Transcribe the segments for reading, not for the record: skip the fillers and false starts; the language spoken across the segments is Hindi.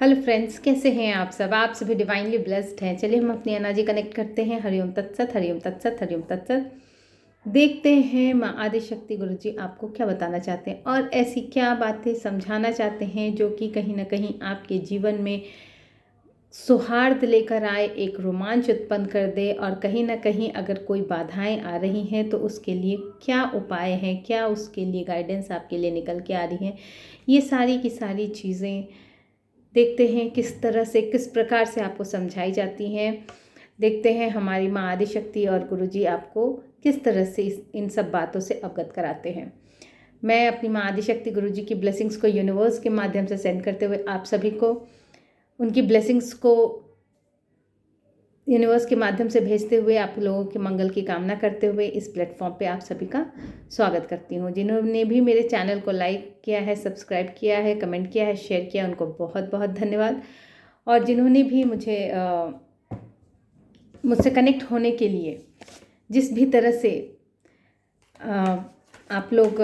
हेलो फ्रेंड्स, कैसे हैं आप सभी डिवाइनली ब्लेस्ड हैं। चलिए हम अपनी एनर्जी कनेक्ट करते हैं। हरिओम तत्सत, हरिओम तत्सत, हरिओम तत्सत। देखते हैं माँ आदिशक्ति गुरु जी आपको क्या बताना चाहते हैं और ऐसी क्या बातें समझाना चाहते हैं जो कि कहीं ना कहीं आपके जीवन में सौहार्द लेकर आए, एक रोमांच उत्पन्न कर दे। और कहीं ना कहीं अगर कोई बाधाएं आ रही हैं तो उसके लिए क्या उपाय हैं, क्या उसके लिए गाइडेंस आपके लिए निकल के आ रही हैं, ये सारी की सारी चीज़ें देखते हैं किस तरह से, किस प्रकार से आपको समझाई जाती हैं। देखते हैं हमारी माँ आदिशक्ति और गुरुजी आपको किस तरह से इन सब बातों से अवगत कराते हैं। मैं अपनी माँ आदिशक्ति गुरुजी की ब्लेसिंग्स को यूनिवर्स के माध्यम से सेंड करते हुए आप सभी को उनकी ब्लेसिंग्स को यूनिवर्स के माध्यम से भेजते हुए आप लोगों के मंगल की कामना करते हुए इस प्लेटफॉर्म पे आप सभी का स्वागत करती हूँ। जिन्होंने भी मेरे चैनल को लाइक किया है, सब्सक्राइब किया है, कमेंट किया है, शेयर किया, उनको बहुत बहुत धन्यवाद। और जिन्होंने भी मुझसे कनेक्ट होने के लिए जिस भी तरह से आप लोग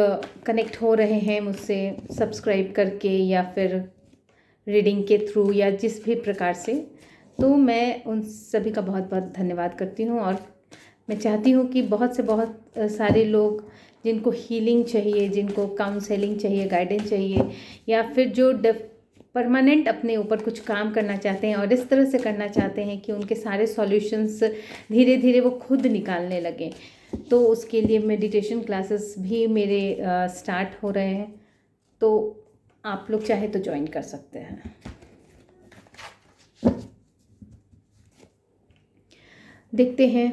कनेक्ट हो रहे हैं मुझसे, सब्सक्राइब करके या फिर रीडिंग के थ्रू या जिस भी प्रकार से, तो मैं उन सभी का बहुत बहुत धन्यवाद करती हूँ। और मैं चाहती हूँ कि बहुत से बहुत सारे लोग जिनको हीलिंग चाहिए, जिनको काउंसलिंग चाहिए, गाइडेंस चाहिए, या फिर जो परमानेंट अपने ऊपर कुछ काम करना चाहते हैं और इस तरह से करना चाहते हैं कि उनके सारे सॉल्यूशंस धीरे धीरे वो खुद निकालने लगें, तो उसके लिए मेडिटेशन क्लासेस भी मेरे स्टार्ट हो रहे हैं। तो आप लोग चाहे तो ज्वाइन कर सकते हैं। देखते हैं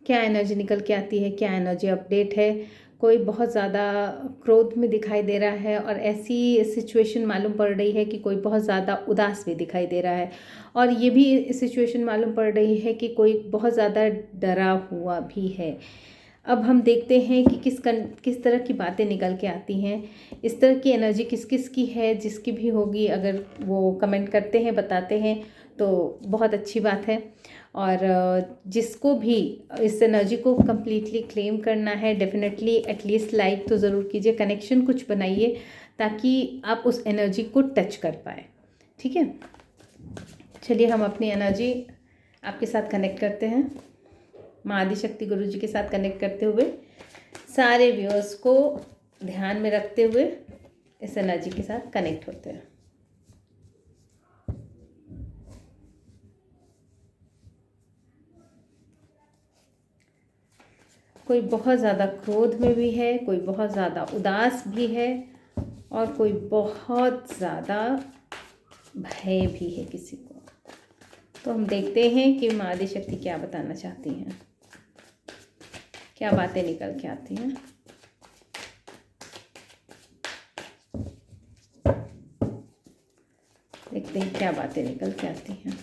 क्या एनर्जी निकल के आती है, क्या एनर्जी अपडेट है। कोई बहुत ज़्यादा क्रोध में दिखाई दे रहा है और ऐसी सिचुएशन मालूम पड़ रही है कि कोई बहुत ज़्यादा उदास भी दिखाई दे रहा है। और ये भी सिचुएशन मालूम पड़ रही है कि कोई बहुत ज़्यादा डरा हुआ भी है। अब हम देखते हैं कि किस तरह की बातें निकल के आती हैं। इस तरह की एनर्जी किस किस की है, जिसकी भी होगी अगर वो कमेंट करते हैं, बताते हैं तो बहुत अच्छी बात है। और जिसको भी इस एनर्जी को कम्प्लीटली क्लेम करना है, डेफिनेटली एटलीस्ट लाइक तो ज़रूर कीजिए, कनेक्शन कुछ बनाइए ताकि आप उस एनर्जी को टच कर पाए। ठीक है, चलिए हम अपनी एनर्जी आपके साथ कनेक्ट करते हैं। माँ आदिशक्ति गुरु जी के साथ कनेक्ट करते हुए सारे व्यूअर्स को ध्यान में रखते हुए इस एनर्जी के साथ कनेक्ट होते हैं। कोई बहुत ज़्यादा क्रोध में भी है, कोई बहुत ज़्यादा उदास भी है और कोई बहुत ज़्यादा भय भी है किसी को। तो हम देखते हैं कि माँ आदिशक्ति क्या बताना चाहती हैं, क्या बातें निकल के आती हैं। देखते हैं क्या बातें निकल के आती हैं।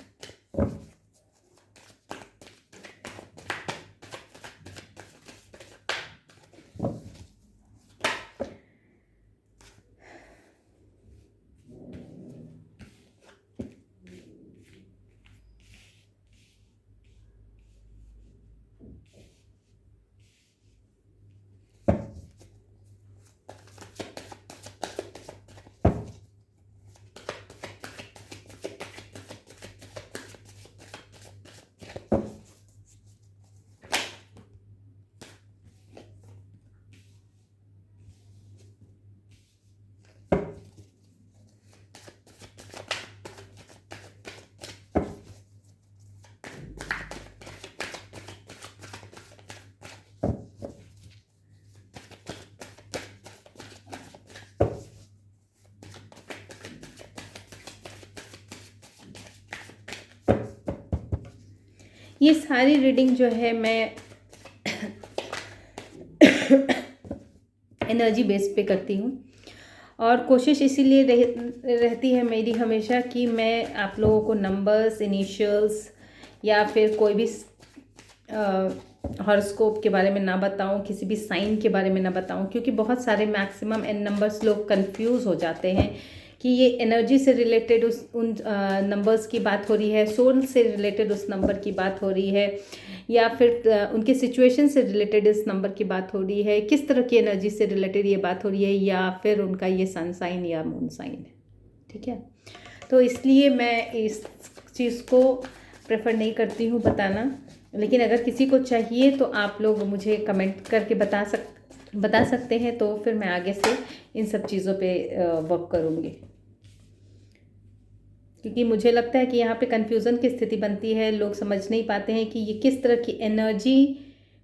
ये सारी रीडिंग जो है मैं एनर्जी बेस पे करती हूँ और कोशिश इसीलिए रहती है मेरी हमेशा कि मैं आप लोगों को नंबर्स, इनिशियल्स या फिर कोई भी हॉरोस्कोप के बारे में ना बताऊं, किसी भी साइन के बारे में ना बताऊं, क्योंकि बहुत सारे मैक्सिमम एन नंबर्स लोग कंफ्यूज हो जाते हैं कि ये एनर्जी से रिलेटेड उन नंबर्स की बात हो रही है, सोल से रिलेटेड उस नंबर की बात हो रही है, या फिर उनके सिचुएशन से रिलेटेड इस नंबर की बात हो रही है, किस तरह की एनर्जी से रिलेटेड ये बात हो रही है, या फिर उनका ये सन साइन या मून साइन है। ठीक है, तो इसलिए मैं इस चीज़ को प्रेफर नहीं करती हूँ बताना। लेकिन अगर किसी को चाहिए तो आप लोग मुझे कमेंट करके बता सकते हैं, तो फिर मैं आगे से इन सब चीज़ों पे वर्क करूँगी। क्योंकि मुझे लगता है कि यहाँ पे कन्फ्यूज़न की स्थिति बनती है, लोग समझ नहीं पाते हैं कि ये किस तरह की एनर्जी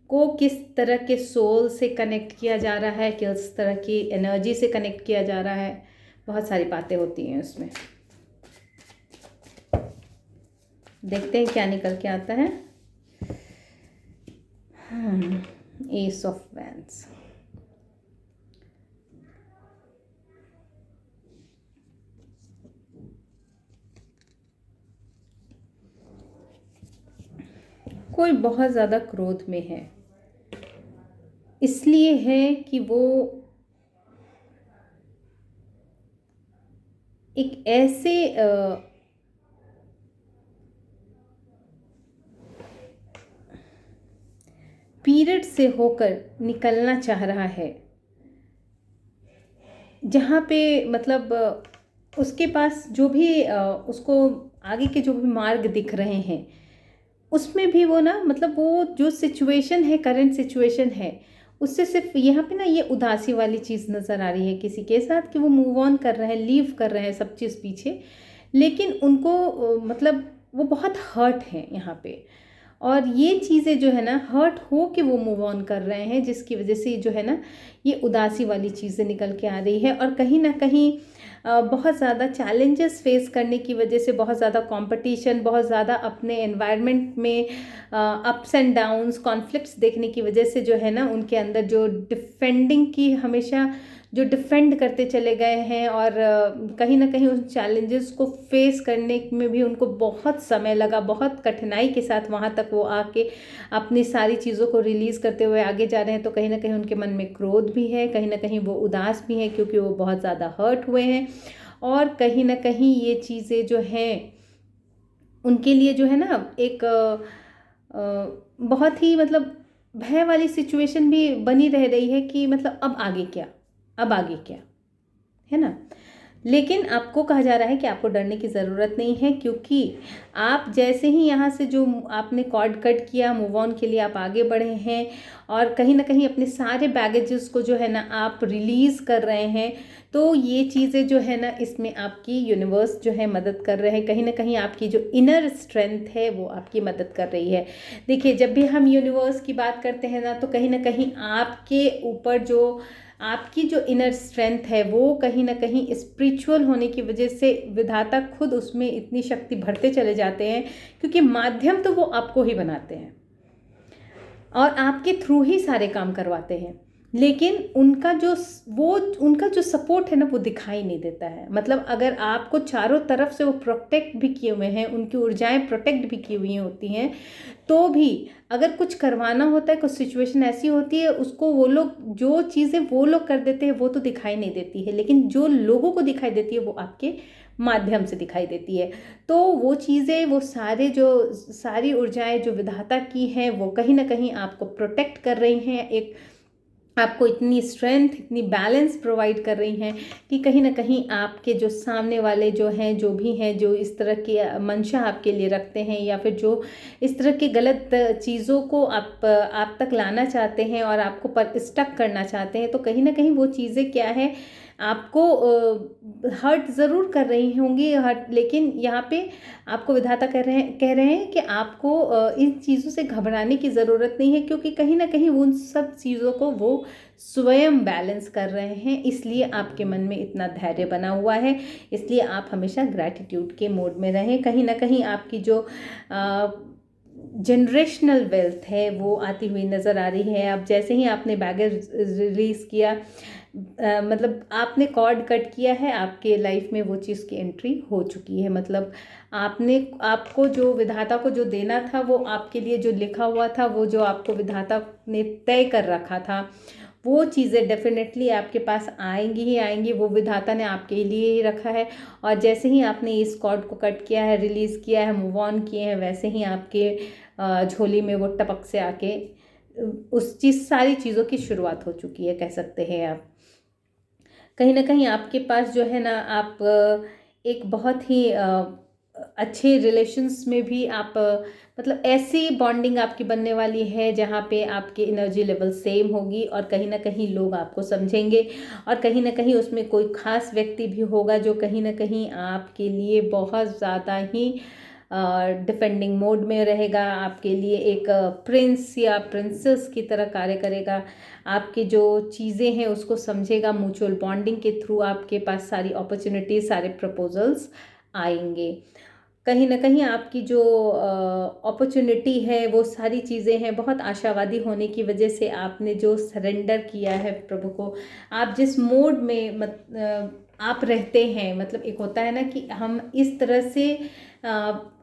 को किस तरह के सोल से कनेक्ट किया जा रहा है, किस तरह की एनर्जी से कनेक्ट किया जा रहा है। बहुत सारी बातें होती हैं उसमें। देखते हैं क्या निकल के आता है। S of wands. कोई बहुत ज़्यादा क्रोध में है, इसलिए है कि वो एक ऐसे पीरियड से होकर निकलना चाह रहा है, जहाँ पे मतलब उसके पास जो भी उसको आगे के जो भी मार्ग दिख रहे हैं, उसमें भी वो ना मतलब वो जो सिचुएशन है, करंट सिचुएशन है, उससे सिर्फ यहाँ पे ना ये उदासी वाली चीज़ नज़र आ रही है किसी के साथ, कि वो मूव ऑन कर रहे हैं, लीव कर रहे हैं सब चीज़ पीछे। लेकिन उनको मतलब वो बहुत हर्ट है यहाँ पे, और ये चीज़ें जो है ना हर्ट हो के वो मूव ऑन कर रहे हैं, जिसकी वजह से जो है ना ये उदासी वाली चीज़ें निकल के आ रही है। और कहीं ना कहीं बहुत ज़्यादा चैलेंजेस फेस करने की वजह से, बहुत ज़्यादा कंपटीशन, बहुत ज़्यादा अपने एनवायरनमेंट में अप्स एंड डाउन्स, कॉन्फ्लिक्ट्स देखने की वजह से जो है ना उनके अंदर जो डिफेंडिंग की हमेशा जो डिफेंड करते चले गए हैं, और कहीं ना कहीं उन चैलेंजेस को फेस करने में भी उनको बहुत समय लगा, बहुत कठिनाई के साथ वहाँ तक वो आके अपनी सारी चीज़ों को रिलीज़ करते हुए आगे जा रहे हैं। तो कहीं ना कहीं उनके मन में क्रोध भी है, कहीं ना कहीं वो उदास भी है, क्योंकि वो बहुत ज़्यादा हर्ट हुए हैं। और कहीं ना कहीं ये चीज़ें जो हैं उनके लिए जो है ना एक बहुत ही मतलब भय वाली सिचुएशन भी बनी रह रही है, कि मतलब अब आगे क्या, अब आगे क्या, है ना। लेकिन आपको कहा जा रहा है कि आपको डरने की ज़रूरत नहीं है, क्योंकि आप जैसे ही यहाँ से जो आपने कॉर्ड कट किया, मूव ऑन के लिए आप आगे बढ़े हैं, और कहीं ना कहीं अपने सारे बैगेजेस को जो है ना आप रिलीज़ कर रहे हैं। तो ये चीज़ें जो है ना इसमें आपकी यूनिवर्स जो है मदद कर रहे हैं, कहीं ना कहीं आपकी जो इनर स्ट्रेंथ है वो आपकी मदद कर रही है। देखिए, जब भी हम यूनिवर्स की बात करते हैं ना, तो कहीं ना कहीं आपके ऊपर जो आपकी जो इनर स्ट्रेंथ है वो कहीं ना कहीं स्पिरिचुअल होने की वजह से विधाता खुद उसमें इतनी शक्ति भरते चले जाते हैं, क्योंकि माध्यम तो वो आपको ही बनाते हैं और आपके थ्रू ही सारे काम करवाते हैं। लेकिन उनका जो सपोर्ट है ना वो दिखाई नहीं देता है। मतलब अगर आपको चारों तरफ से वो प्रोटेक्ट भी किए हुए हैं, उनकी ऊर्जाएं प्रोटेक्ट भी की हुई होती हैं, तो भी अगर कुछ करवाना होता है, कुछ सिचुएशन ऐसी होती है, उसको वो लोग जो चीज़ें वो लोग कर देते हैं वो तो दिखाई नहीं देती है, लेकिन जो लोगों को दिखाई देती है वो आपके माध्यम से दिखाई देती है। तो वो चीज़ें, वो सारी ऊर्जाएं जो विधाता की हैं वो कहीं ना कहीं आपको प्रोटेक्ट कर रही हैं, एक आपको इतनी स्ट्रेंथ, इतनी बैलेंस प्रोवाइड कर रही हैं कि कहीं ना कहीं आपके जो सामने वाले जो हैं, जो भी हैं, जो इस तरह की मंशा आपके लिए रखते हैं, या फिर जो इस तरह की गलत चीज़ों को आप तक लाना चाहते हैं और आपको पर स्टक करना चाहते हैं, तो कहीं ना कहीं वो चीज़ें क्या है, आपको हर्ट ज़रूर कर रही होंगी, हर्ट। लेकिन यहाँ पे आपको विधाता कह रहे हैं कि आपको इन चीज़ों से घबराने की ज़रूरत नहीं है, क्योंकि कहीं ना कहीं उन सब चीज़ों को वो स्वयं बैलेंस कर रहे हैं। इसलिए आपके मन में इतना धैर्य बना हुआ है, इसलिए आप हमेशा ग्रैटिट्यूड के मोड में रहें। कहीं ना कहीं आपकी जो जनरेशनल वेल्थ है वो आती हुई नज़र आ रही है। अब जैसे ही आपने बैगेज रिलीज़ किया, मतलब आपने कॉर्ड कट किया है, आपके लाइफ में वो चीज़ की एंट्री हो चुकी है। मतलब आपको जो विधाता को जो देना था, वो आपके लिए जो लिखा हुआ था, वो जो आपको विधाता ने तय कर रखा था, वो चीज़ें डेफिनेटली आपके पास आएंगी ही आएंगी। वो विधाता ने आपके लिए ही रखा है, और जैसे ही आपने इस कॉर्ड को कट किया है, रिलीज़ किया है, मूव ऑन किए हैं, वैसे ही आपके झोली में वो टपक से आके उस सारी चीज़ों की शुरुआत हो चुकी है, कह सकते हैं आप। कहीं ना कहीं आपके पास जो है ना, आप एक बहुत ही अच्छे रिलेशंस में भी आप मतलब ऐसी बॉन्डिंग आपकी बनने वाली है जहाँ पे आपकी एनर्जी लेवल सेम होगी और कहीं ना कहीं लोग आपको समझेंगे और कहीं ना कहीं उसमें कोई ख़ास व्यक्ति भी होगा जो कहीं ना कहीं आपके लिए बहुत ज़्यादा ही डिफेंडिंग मोड में रहेगा, आपके लिए एक प्रिंस या प्रिंसेस की तरह कार्य करेगा, आपकी जो चीज़ें हैं उसको समझेगा। म्यूचुअल बॉन्डिंग के थ्रू आपके पास सारी अपॉर्चुनिटीज, सारे प्रपोजल्स आएंगे। कहीं ना कहीं आपकी जो अपॉर्चुनिटी है वो सारी चीज़ें हैं, बहुत आशावादी होने की वजह से आपने जो सरेंडर किया है प्रभु को, आप जिस मोड में आप रहते हैं, मतलब एक होता है ना कि हम इस तरह से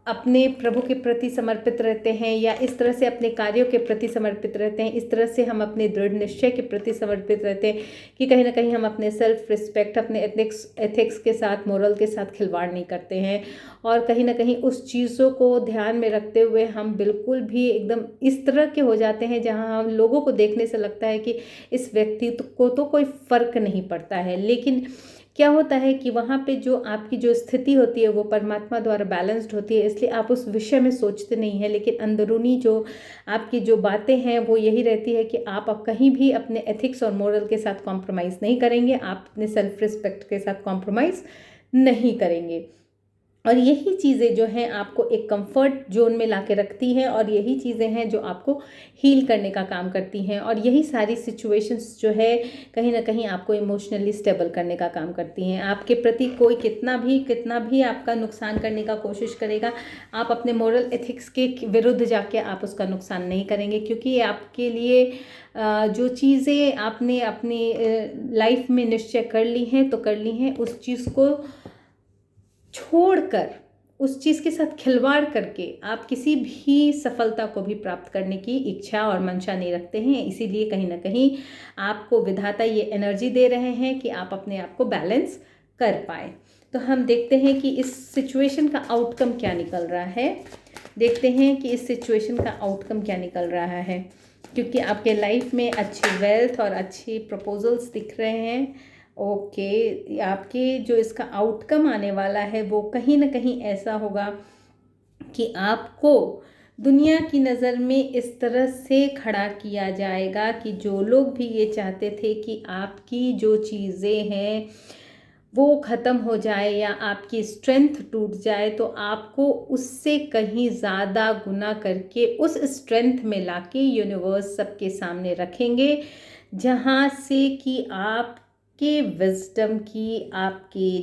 अपने प्रभु के प्रति समर्पित रहते हैं या इस तरह से अपने कार्यों के प्रति समर्पित रहते हैं, इस तरह से हम अपने दृढ़ निश्चय के प्रति समर्पित रहते हैं कि कहीं ना कहीं हम अपने सेल्फ रिस्पेक्ट, अपने एथिक्स के साथ, मोरल के साथ खिलवाड़ नहीं करते हैं। और कहीं ना कहीं उस चीज़ों को ध्यान में रखते हुए हम बिल्कुल भी एकदम इस तरह के हो जाते हैं जहां हम लोगों को देखने से लगता है कि इस व्यक्ति को तो कोई फ़र्क नहीं पड़ता है। लेकिन क्या होता है कि वहाँ पे जो आपकी जो स्थिति होती है वो परमात्मा द्वारा बैलेंस्ड होती है, इसलिए आप उस विषय में सोचते नहीं हैं। लेकिन अंदरूनी जो आपकी जो बातें हैं वो यही रहती है कि आप अब कहीं भी अपने एथिक्स और मोरल के साथ कॉम्प्रोमाइज़ नहीं करेंगे, आप अपने सेल्फ रिस्पेक्ट के साथ कॉम्प्रोमाइज़ नहीं करेंगे। और यही चीज़ें जो हैं आपको एक कंफर्ट जोन में लाके रखती हैं और यही चीज़ें हैं जो आपको हील करने का काम करती हैं। और यही सारी सिचुएशंस जो है कहीं ना कहीं आपको इमोशनली स्टेबल करने का काम करती हैं। आपके प्रति कोई कितना भी आपका नुकसान करने का कोशिश करेगा, आप अपने मोरल एथिक्स के विरुद्ध जाके आप उसका नुकसान नहीं करेंगे, क्योंकि आपके लिए जो चीज़ें आपने अपनी लाइफ में निश्चय कर ली हैं तो कर ली हैं। उस चीज़ को छोड़कर, उस चीज़ के साथ खिलवाड़ करके आप किसी भी सफलता को भी प्राप्त करने की इच्छा और मंशा नहीं रखते हैं। इसीलिए कहीं ना कहीं आपको विधाता ये एनर्जी दे रहे हैं कि आप अपने आप को बैलेंस कर पाए। तो हम देखते हैं कि इस सिचुएशन का आउटकम क्या निकल रहा है। देखते हैं कि इस सिचुएशन का आउटकम क्या निकल रहा है, क्योंकि आपके लाइफ में अच्छी वेल्थ और अच्छी प्रपोजल्स दिख रहे हैं। ओके, आपके जो इसका आउटकम आने वाला है वो कहीं ना कहीं ऐसा होगा कि आपको दुनिया की नज़र में इस तरह से खड़ा किया जाएगा कि जो लोग भी ये चाहते थे कि आपकी जो चीज़ें हैं वो ख़त्म हो जाए या आपकी स्ट्रेंथ टूट जाए, तो आपको उससे कहीं ज़्यादा गुना करके उस स्ट्रेंथ में लाके यूनिवर्स सबके सामने रखेंगे, जहाँ से कि आपके विजडम की, आपके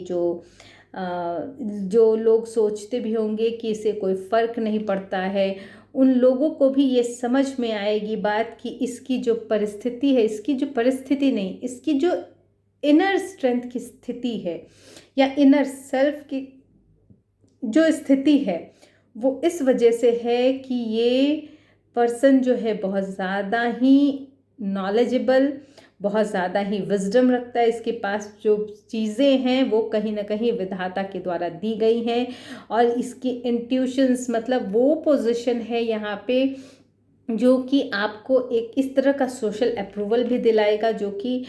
जो लोग सोचते भी होंगे कि इसे कोई फ़र्क नहीं पड़ता है, उन लोगों को भी ये समझ में आएगी बात कि इसकी जो परिस्थिति है, इसकी जो परिस्थिति नहीं, इसकी जो इनर स्ट्रेंथ की स्थिति है या इनर सेल्फ की जो स्थिति है वो इस वजह से है कि ये पर्सन जो है बहुत ज़्यादा ही नॉलेजेबल, बहुत ज़्यादा ही विजडम रखता है। इसके पास जो चीज़ें हैं वो कहीं ना कहीं विधाता के द्वारा दी गई हैं और इसकी इंट्यूशंस, मतलब वो पोजीशन है यहाँ पे जो कि आपको एक इस तरह का सोशल अप्रूवल भी दिलाएगा जो कि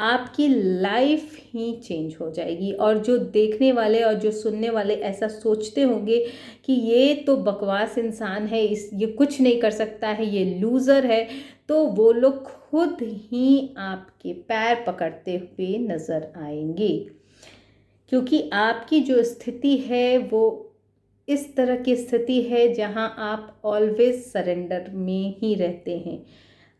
आपकी लाइफ ही चेंज हो जाएगी। और जो देखने वाले और जो सुनने वाले ऐसा सोचते होंगे कि ये तो बकवास इंसान है, ये कुछ नहीं कर सकता है, ये लूज़र है, तो वो लोग खुद ही आपके पैर पकड़ते हुए नज़र आएंगे, क्योंकि आपकी जो स्थिति है वो इस तरह की स्थिति है जहां आप ऑलवेज सरेंडर में ही रहते हैं।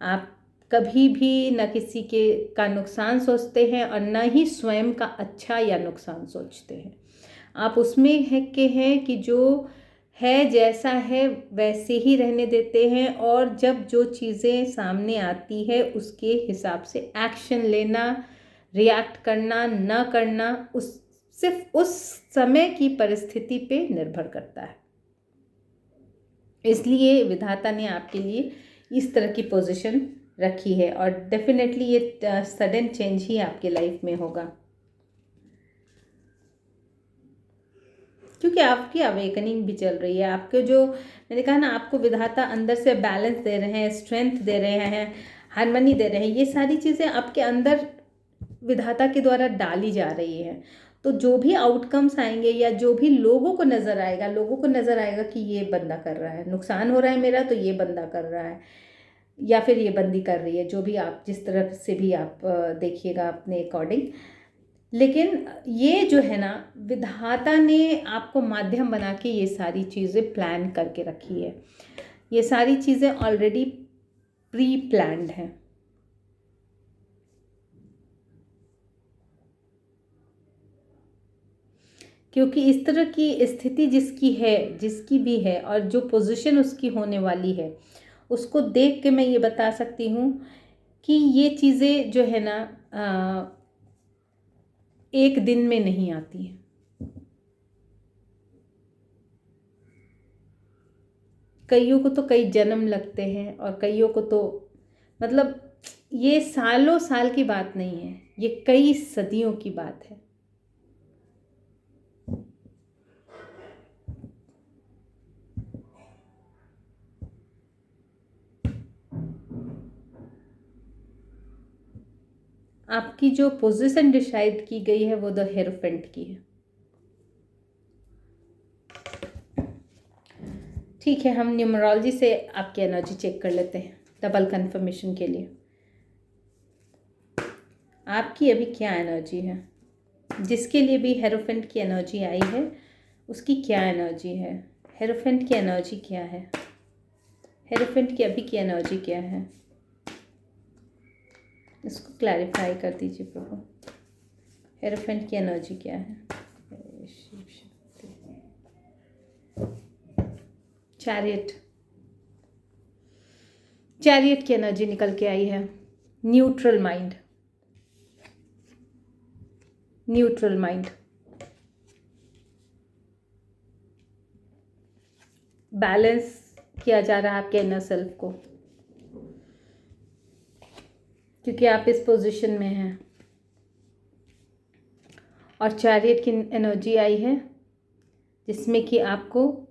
आप कभी भी न किसी के का नुकसान सोचते हैं और न ही स्वयं का अच्छा या नुकसान सोचते हैं। आप उसमें है के हैं कि जो है जैसा है वैसे ही रहने देते हैं, और जब जो चीज़ें सामने आती है उसके हिसाब से एक्शन लेना, रिएक्ट करना न करना उस सिर्फ उस समय की परिस्थिति पे निर्भर करता है। इसलिए विधाता ने आपके लिए इस तरह की पोजीशन रखी है और डेफिनेटली ये सडन चेंज ही आपके लाइफ में होगा, क्योंकि आपकी अवेकनिंग भी चल रही है। आपके जो मैंने कहा ना, आपको विधाता अंदर से बैलेंस दे रहे हैं, स्ट्रेंथ दे रहे हैं, हार्मनी दे रहे हैं, ये सारी चीज़ें आपके अंदर विधाता के द्वारा डाली जा रही है। तो जो भी आउटकम्स आएंगे या जो भी लोगों को नज़र आएगा कि ये बंदा कर रहा है, नुकसान हो रहा है मेरा तो ये बंदा कर रहा है या फिर ये बंदी कर रही है, जो भी आप जिस तरह से भी आप देखिएगा अपने अकॉर्डिंग। लेकिन ये जो है ना, विधाता ने आपको माध्यम बना के ये सारी चीज़ें प्लान करके रखी है। ये सारी चीज़ें ऑलरेडी प्री प्लान्ड हैं। क्योंकि इस तरह की स्थिति जिसकी भी है और जो पोजीशन उसकी होने वाली है, उसको देख के मैं ये बता सकती हूँ कि ये चीज़ें जो है ना एक दिन में नहीं आती हैं। कईयों को तो कई जन्म लगते हैं और कईयों को तो मतलब ये सालों साल की बात नहीं है, ये कई सदियों की बात है। आपकी जो पोजीशन डिसाइड की गई है वो द हेरोफेंट की है। ठीक है, हम न्यूमरोलॉजी से आपकी एनर्जी चेक कर लेते हैं डबल कंफर्मेशन के लिए। आपकी अभी क्या एनर्जी है? जिसके लिए भी हेरोफेंट की एनर्जी आई है उसकी क्या एनर्जी है? हेरोफेंट की एनर्जी क्या है? हेरोफेंट की अभी की एनर्जी क्या है? इसको क्लैरिफाई कर दीजिए प्रभु। हेरोफेंट की एनर्जी क्या है? चैरियट की एनर्जी निकल के आई है। न्यूट्रल माइंड, बैलेंस किया जा रहा है आपके इनर सेल्फ को, क्योंकि आप इस पोजीशन में हैं। और चैरियट की एनर्जी आई है जिसमें कि आपको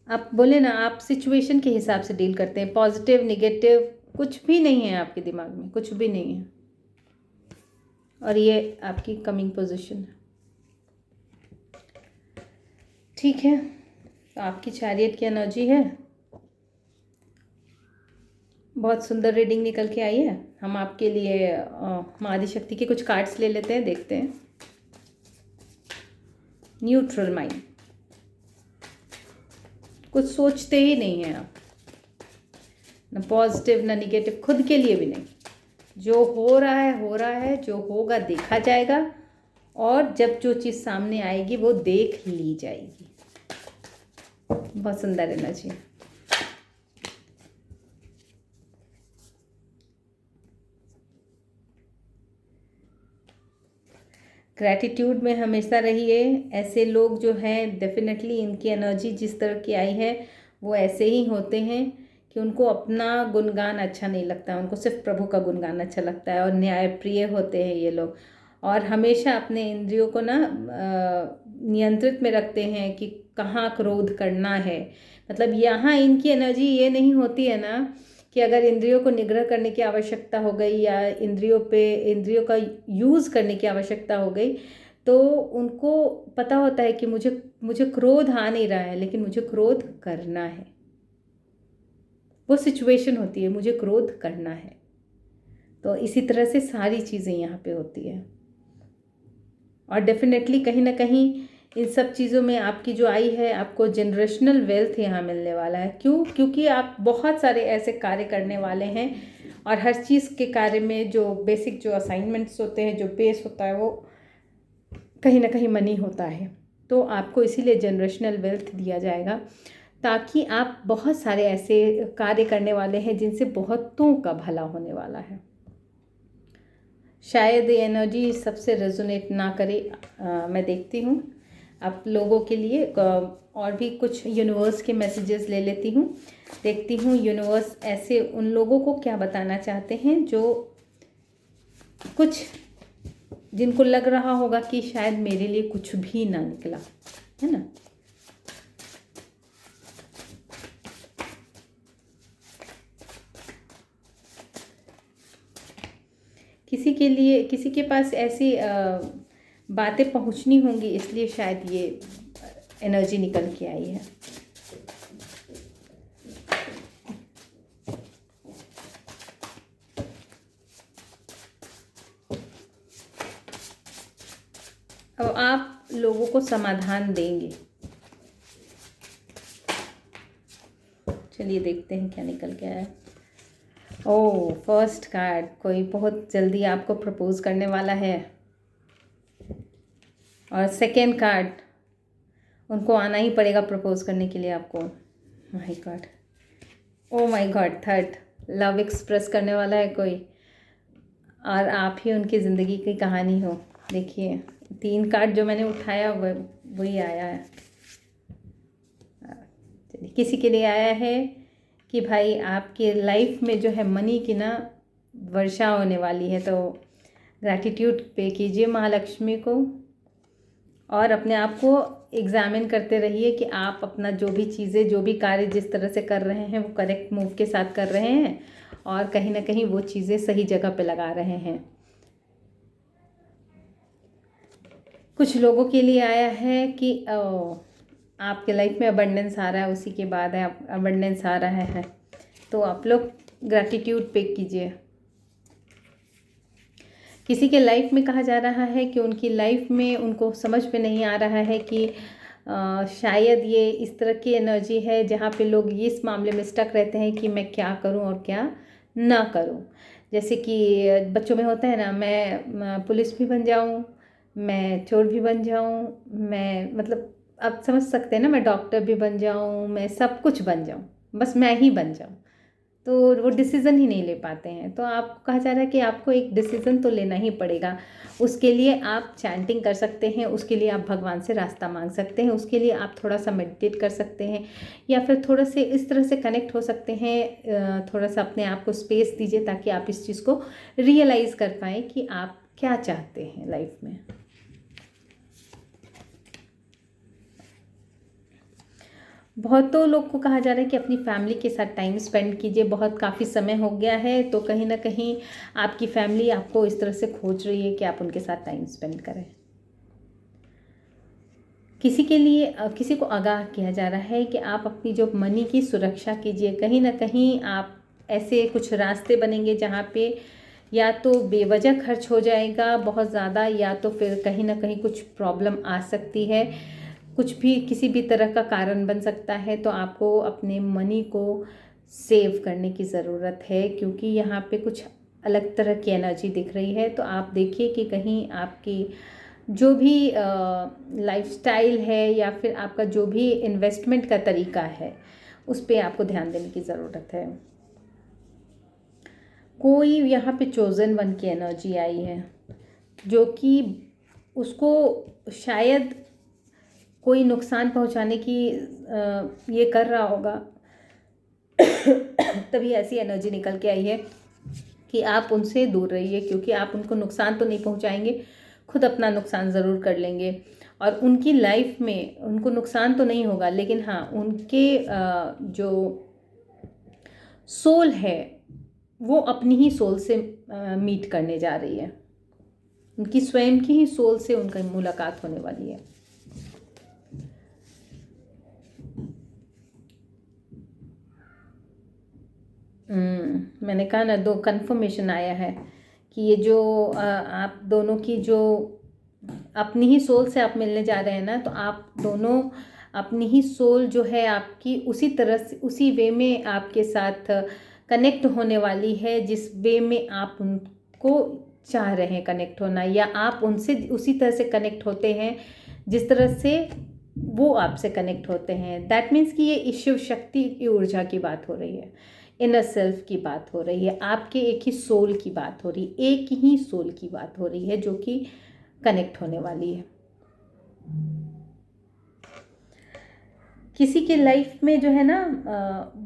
आप बोले ना, आप सिचुएशन के हिसाब से डील करते हैं। पॉजिटिव नेगेटिव कुछ भी नहीं है आपके दिमाग में, कुछ भी नहीं है। और ये आपकी कमिंग पोजीशन है। ठीक है, तो आपकी चैरियट की एनर्जी है। बहुत सुंदर रीडिंग निकल के आई है। हम आपके लिए माँ आदिशक्ति के कुछ कार्ड्स ले लेते हैं, देखते हैं। न्यूट्रल माइंड, कुछ सोचते ही नहीं हैं आप, ना पॉजिटिव ना निगेटिव, खुद के लिए भी नहीं। जो हो रहा है, जो होगा देखा जाएगा, और जब जो चीज़ सामने आएगी वो देख ली जाएगी। बहुत सुंदर एनर्जी। ग्रैटिट्यूड में हमेशा रहिए। ऐसे लोग जो हैं डेफिनेटली इनकी एनर्जी जिस तरह की आई है वो ऐसे ही होते हैं कि उनको अपना गुणगान अच्छा नहीं लगता, उनको सिर्फ प्रभु का गुणगान अच्छा लगता है। और न्यायप्रिय होते हैं ये लोग, और हमेशा अपने इंद्रियों को ना नियंत्रित में रखते हैं कि कहाँ क्रोध करना है। मतलब यहाँ इनकी एनर्जी ये नहीं होती है ना कि अगर इंद्रियों को निग्रह करने की आवश्यकता हो गई या इंद्रियों का यूज़ करने की आवश्यकता हो गई, तो उनको पता होता है कि मुझे क्रोध आ नहीं रहा है, लेकिन मुझे क्रोध करना है। वो सिचुएशन होती है, मुझे क्रोध करना है। तो इसी तरह से सारी चीज़ें यहाँ पे होती है। और डेफिनेटली कहीं ना कहीं इन सब चीज़ों में आपकी जो आई है, आपको जनरेशनल वेल्थ यहाँ मिलने वाला है। क्यों? क्योंकि आप बहुत सारे ऐसे कार्य करने वाले हैं, और हर चीज़ के कार्य में जो बेसिक जो असाइनमेंट्स होते हैं, जो बेस होता है, वो कहीं ना कहीं मनी होता है। तो आपको इसीलिए जनरेशनल वेल्थ दिया जाएगा, ताकि आप बहुत सारे ऐसे कार्य करने वाले हैं जिनसे बहुतों का भला होने वाला है। शायद ये एनर्जी सबसे रेजोनेट ना करे, मैं देखती हूँ आप लोगों के लिए। और भी कुछ यूनिवर्स के मैसेजेस ले लेती हूँ, देखती हूँ यूनिवर्स ऐसे उन लोगों को क्या बताना चाहते हैं जो कुछ जिनको लग रहा होगा कि शायद मेरे लिए कुछ भी ना निकला, है ना। के लिए, किसी के पास ऐसी बातें पहुंचनी होंगी, इसलिए शायद ये एनर्जी निकल के आई है। अब आप लोगों को समाधान देंगे। चलिए देखते हैं क्या निकल के आया। ओह, फर्स्ट कार्ड, कोई बहुत जल्दी आपको प्रपोज करने वाला है। और सेकेंड कार्ड, उनको आना ही पड़ेगा प्रपोज करने के लिए आपको। My God, oh my God, third, love express करने वाला है कोई, और आप ही उनकी ज़िंदगी की कहानी हो। देखिए 3 कार्ड जो मैंने उठाया वही आया है। चलिए, किसी के लिए आया है कि भाई आपकी लाइफ में जो है मनी की ना वर्षा होने वाली है, तो ग्रैटिट्यूड पे कीजिए महालक्ष्मी को, और अपने आप को एग्जामिन करते रहिए कि आप अपना जो भी चीज़ें, जो भी कार्य जिस तरह से कर रहे हैं वो करेक्ट मूव के साथ कर रहे हैं, और कहीं ना कहीं वो चीज़ें सही जगह पे लगा रहे हैं। कुछ लोगों के लिए आया है कि आपके लाइफ में अबंडेंस आ रहा है, उसी के बाद है अबंडेंस आ रहा है, तो आप लोग ग्रैटिट्यूड पे कीजिए। किसी के लाइफ में कहा जा रहा है कि उनकी लाइफ में उनको समझ में नहीं आ रहा है कि शायद ये इस तरह की एनर्जी है जहाँ पे लोग ये इस मामले में स्टक रहते हैं कि मैं क्या करूँ और क्या ना करूँ। जैसे कि बच्चों में होता है ना, मैं पुलिस भी बन जाऊँ, मैं चोर भी बन जाऊँ, मैं मतलब आप समझ सकते हैं ना, मैं डॉक्टर भी बन जाऊँ, मैं सब कुछ बन जाऊँ, बस मैं ही बन जाऊँ। तो वो डिसीज़न ही नहीं ले पाते हैं। तो आप कहा जा रहा है कि आपको एक डिसीज़न तो लेना ही पड़ेगा। उसके लिए आप चैंटिंग कर सकते हैं, उसके लिए आप भगवान से रास्ता मांग सकते हैं, उसके लिए आप थोड़ा सा मेडिटेट कर सकते हैं, या फिर थोड़ा से इस तरह से कनेक्ट हो सकते हैं, थोड़ा सा अपने आप को स्पेस दीजिए ताकि आप इस चीज़ को रियलाइज़ कर पाएँ कि आप क्या चाहते हैं लाइफ में। बहुतों लोग को कहा जा रहा है कि अपनी फैमिली के साथ टाइम स्पेंड कीजिए, बहुत काफ़ी समय हो गया है, तो कहीं ना कहीं आपकी फैमिली आपको इस तरह से खोज रही है कि आप उनके साथ टाइम स्पेंड करें। किसी के लिए किसी को आगाह किया जा रहा है कि आप अपनी जो मनी की सुरक्षा कीजिए। कहीं ना कहीं आप ऐसे कुछ रास्ते बनेंगे जहाँ पे या तो बेवजह खर्च हो जाएगा बहुत ज़्यादा, या तो फिर कहीं ना कहीं कुछ प्रॉब्लम आ सकती है, कुछ भी किसी भी तरह का कारण बन सकता है। तो आपको अपने मनी को सेव करने की ज़रूरत है, क्योंकि यहाँ पे कुछ अलग तरह की एनर्जी दिख रही है। तो आप देखिए कि कहीं आपकी जो भी लाइफस्टाइल है या फिर आपका जो भी इन्वेस्टमेंट का तरीका है, उस पर आपको ध्यान देने की ज़रूरत है। कोई यहाँ पे चोज़न वन की एनर्जी आई है, जो कि उसको शायद कोई नुकसान पहुंचाने की ये कर रहा होगा तभी ऐसी एनर्जी निकल के आई है कि आप उनसे दूर रहिए, क्योंकि आप उनको नुकसान तो नहीं पहुंचाएंगे, खुद अपना नुकसान ज़रूर कर लेंगे। और उनकी लाइफ में उनको नुकसान तो नहीं होगा, लेकिन हाँ उनके जो सोल है वो अपनी ही सोल से मीट करने जा रही है। उनकी स्वयं की ही सोल से उनकी मुलाकात होने वाली है। मैंने कहा ना, 2 कन्फर्मेशन आया है कि ये जो आप दोनों की जो अपनी ही सोल से आप मिलने जा रहे हैं ना, तो आप दोनों अपनी ही सोल जो है आपकी उसी तरह से उसी वे में आपके साथ कनेक्ट होने वाली है, जिस वे में आप उनको चाह रहे हैं कनेक्ट होना, या आप उनसे उसी तरह से कनेक्ट होते हैं जिस तरह से वो आपसे कनेक्ट होते हैं। दैट मीन्स कि ये शिव शक्ति की ऊर्जा की बात हो रही है, इनर सेल्फ की बात हो रही है, आपके एक ही सोल की बात हो रही है, एक ही सोल की बात हो रही है जो कि कनेक्ट होने वाली है। किसी के लाइफ में जो है ना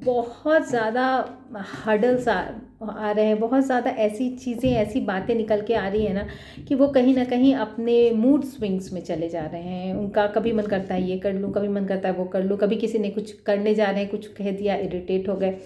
बहुत ज़्यादा हर्डल्स आ रहे हैं, बहुत ज़्यादा ऐसी चीज़ें, ऐसी बातें निकल के आ रही है ना कि वो कहीं ना कहीं अपने मूड स्विंग्स में चले जा रहे हैं। उनका कभी मन करता है ये कर लूँ, कभी मन करता है वो कर लूँ, कभी किसी ने कुछ करने जा रहे हैं, कुछ कह दिया, इरिटेट हो गए।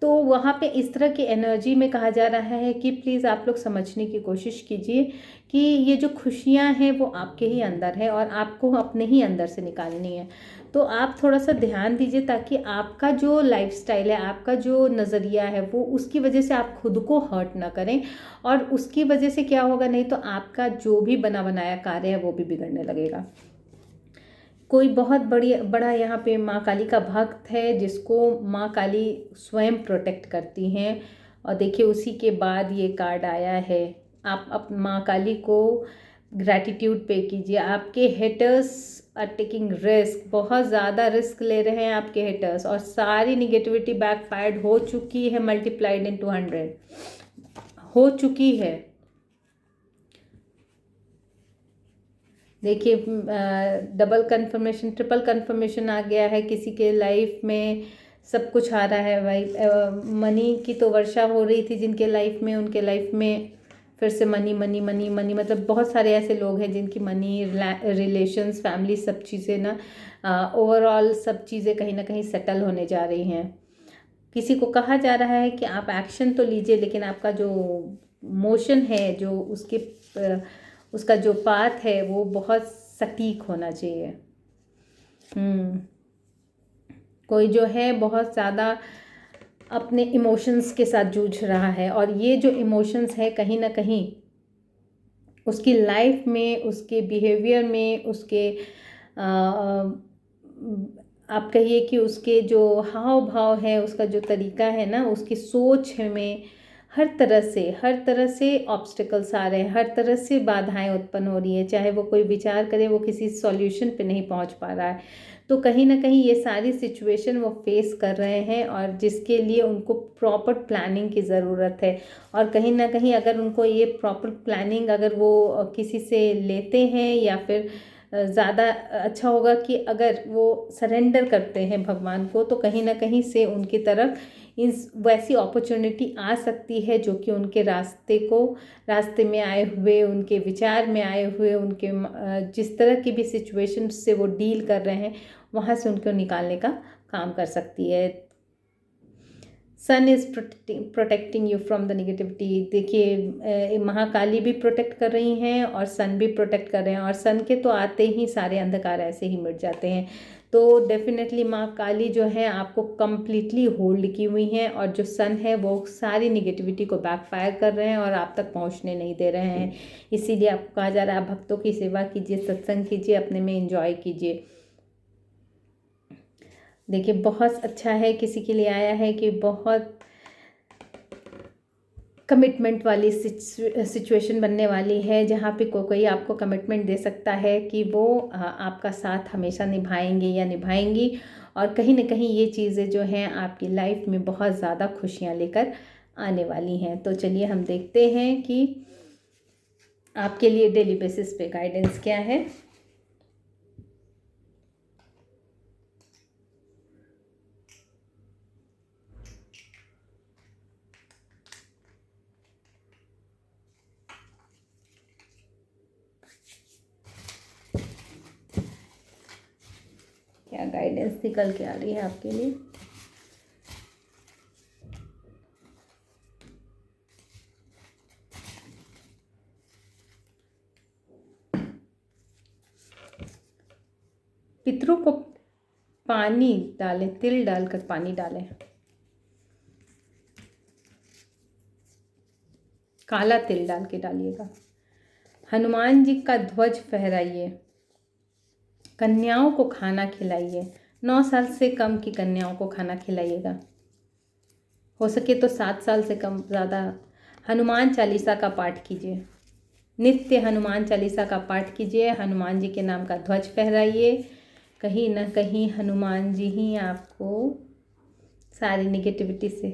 तो वहाँ पे इस तरह की एनर्जी में कहा जा रहा है कि प्लीज़ आप लोग समझने की कोशिश कीजिए कि ये जो खुशियाँ हैं वो आपके ही अंदर है और आपको अपने ही अंदर से निकालनी है। तो आप थोड़ा सा ध्यान दीजिए ताकि आपका जो लाइफस्टाइल है, आपका जो नज़रिया है, वो उसकी वजह से आप खुद को हर्ट ना करें। और उसकी वजह से क्या होगा, नहीं तो आपका जो भी बना बनाया कार्य है वो भी बिगड़ने लगेगा। कोई बहुत बड़ा यहाँ पे माँ काली का भक्त है जिसको माँ काली स्वयं प्रोटेक्ट करती हैं। और देखिए उसी के बाद ये कार्ड आया है। आप माँ काली को ग्रैटिट्यूड पे कीजिए। आपके हेटर्स आर टेकिंग रिस्क, बहुत ज़्यादा रिस्क ले रहे हैं आपके हेटर्स, और सारी निगेटिविटी बैकफायर्ड हो चुकी है, मल्टीप्लाइड इन 200 हो चुकी है। देखिए डबल कंफर्मेशन, ट्रिपल कंफर्मेशन आ गया है। किसी के लाइफ में सब कुछ आ रहा है भाई। मनी की तो वर्षा हो रही थी जिनके लाइफ में, उनके लाइफ में फिर से मनी मनी मनी मनी, मतलब बहुत सारे ऐसे लोग हैं जिनकी मनी, रिलेशंस, फैमिली, सब चीज़ें ना ओवरऑल सब चीज़ें कहीं ना कहीं सेटल होने जा रही हैं। किसी को कहा जा रहा है कि आप एक्शन तो लीजिए, लेकिन आपका जो मोशन है, जो उसका जो पाथ है वो बहुत सटीक होना चाहिए। कोई जो है बहुत ज़्यादा अपने इमोशंस के साथ जूझ रहा है, और ये जो इमोशंस है कहीं ना कहीं उसकी लाइफ में, उसके बिहेवियर में, उसके आप कहिए कि उसके जो हाव भाव है, उसका जो तरीका है ना, उसकी सोच में हर तरह से ऑब्स्टिकल्स आ रहे हैं, हर तरह से बाधाएं उत्पन्न हो रही है। चाहे वो कोई विचार करे, वो किसी सॉल्यूशन पे नहीं पहुंच पा रहा है। तो कहीं ना कहीं ये सारी सिचुएशन वो फेस कर रहे हैं, और जिसके लिए उनको प्रॉपर प्लानिंग की ज़रूरत है। और कहीं ना कहीं अगर उनको ये प्रॉपर प्लानिंग अगर वो किसी से लेते हैं, या फिर ज़्यादा अच्छा होगा कि अगर वो सरेंडर करते हैं भगवान को, तो कहीं ना कहीं से उनकी तरफ इस वैसी अपॉर्चुनिटी आ सकती है जो कि उनके रास्ते में आए हुए, उनके विचार में आए हुए, उनके जिस तरह की भी सिचुएशन से वो डील कर रहे हैं वहाँ से उनको निकालने का काम कर सकती है। Sun is protecting you from the negativity. देखिए महाकाली भी प्रोटेक्ट कर रही हैं और सन भी प्रोटेक्ट कर रहे हैं, और सन के तो आते ही सारे अंधकार ऐसे ही मिट जाते हैं। तो डेफिनेटली माँ काली जो है आपको कम्प्लीटली होल्ड की हुई हैं, और जो सन है वो सारी निगेटिविटी को बैकफायर कर रहे हैं और आप तक पहुँचने नहीं दे रहे हैं। इसीलिए आपको कहा जा रहा है आप भक्तों की सेवा कीजिए, सत्संग कीजिए, अपने में इंजॉय कीजिए। देखिए बहुत अच्छा है, किसी के लिए आया है कि बहुत कमिटमेंट वाली सिचुएशन बनने वाली है, जहाँ पे कोई आपको कमिटमेंट दे सकता है कि वो आपका साथ हमेशा निभाएंगे या निभाएंगी। और कहीं ना कहीं ये चीज़ें जो हैं आपकी लाइफ में बहुत ज़्यादा खुशियाँ लेकर आने वाली हैं। तो चलिए हम देखते हैं कि आपके लिए डेली बेसिस पे गाइडेंस क्या है। क्या गाइडेंस निकल के आ रही है आपके लिए। पितरों को पानी डालें, तिल डालकर पानी डालें, काला तिल डाल के डालिएगा। हनुमान जी का ध्वज फहराइए, कन्याओं को खाना खिलाइए। 9 साल से कम की कन्याओं को खाना खिलाइएगा, हो सके तो 7 साल से कम ज़्यादा। हनुमान चालीसा का पाठ कीजिए, नित्य हनुमान चालीसा का पाठ कीजिए। हनुमान जी के नाम का ध्वज फहराइए। कहीं ना कहीं हनुमान जी ही आपको सारी निगेटिविटी से,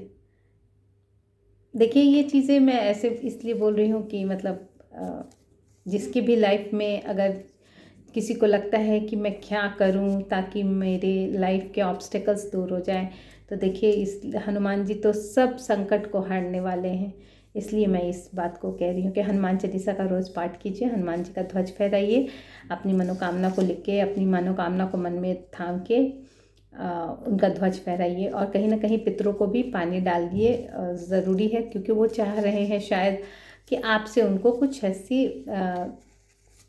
देखिए ये चीज़ें मैं ऐसे इसलिए बोल रही हूँ कि मतलब जिसकी भी लाइफ में अगर किसी को लगता है कि मैं क्या करूं ताकि मेरे लाइफ के ऑब्स्टेकल्स दूर हो जाएं, तो देखिए इस हनुमान जी तो सब संकट को हारने वाले हैं। इसलिए मैं इस बात को कह रही हूँ कि हनुमान चालीसा का रोज़ पाठ कीजिए, हनुमान जी का ध्वज फहराइए, अपनी मनोकामना को लिख के, अपनी मनोकामना को मन में थाम के उनका ध्वज फहराइए और कहीं ना कहीं पितरों को भी पानी डाल दिए, ज़रूरी है, क्योंकि वो चाह रहे हैं शायद कि आपसे उनको कुछ ऐसी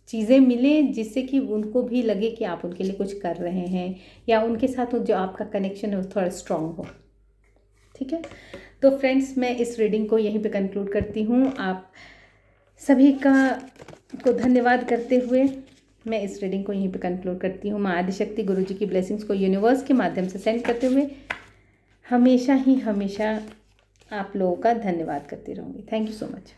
चीज़ें मिलें जिससे कि उनको भी लगे कि आप उनके लिए कुछ कर रहे हैं, या उनके साथ जो आपका कनेक्शन है वो थोड़ा स्ट्रॉन्ग हो। ठीक है, तो फ्रेंड्स मैं इस रीडिंग को यहीं पे कंक्लूड करती हूँ। आप सभी को धन्यवाद करते हुए मैं इस रीडिंग को यहीं पे कंक्लूड करती हूँ। माँ आदिशक्ति गुरु जी की ब्लेसिंग्स को यूनिवर्स के माध्यम से सेंड करते हुए हमेशा ही हमेशा आप लोगों का धन्यवाद करती रहूँगी। Thank you so much.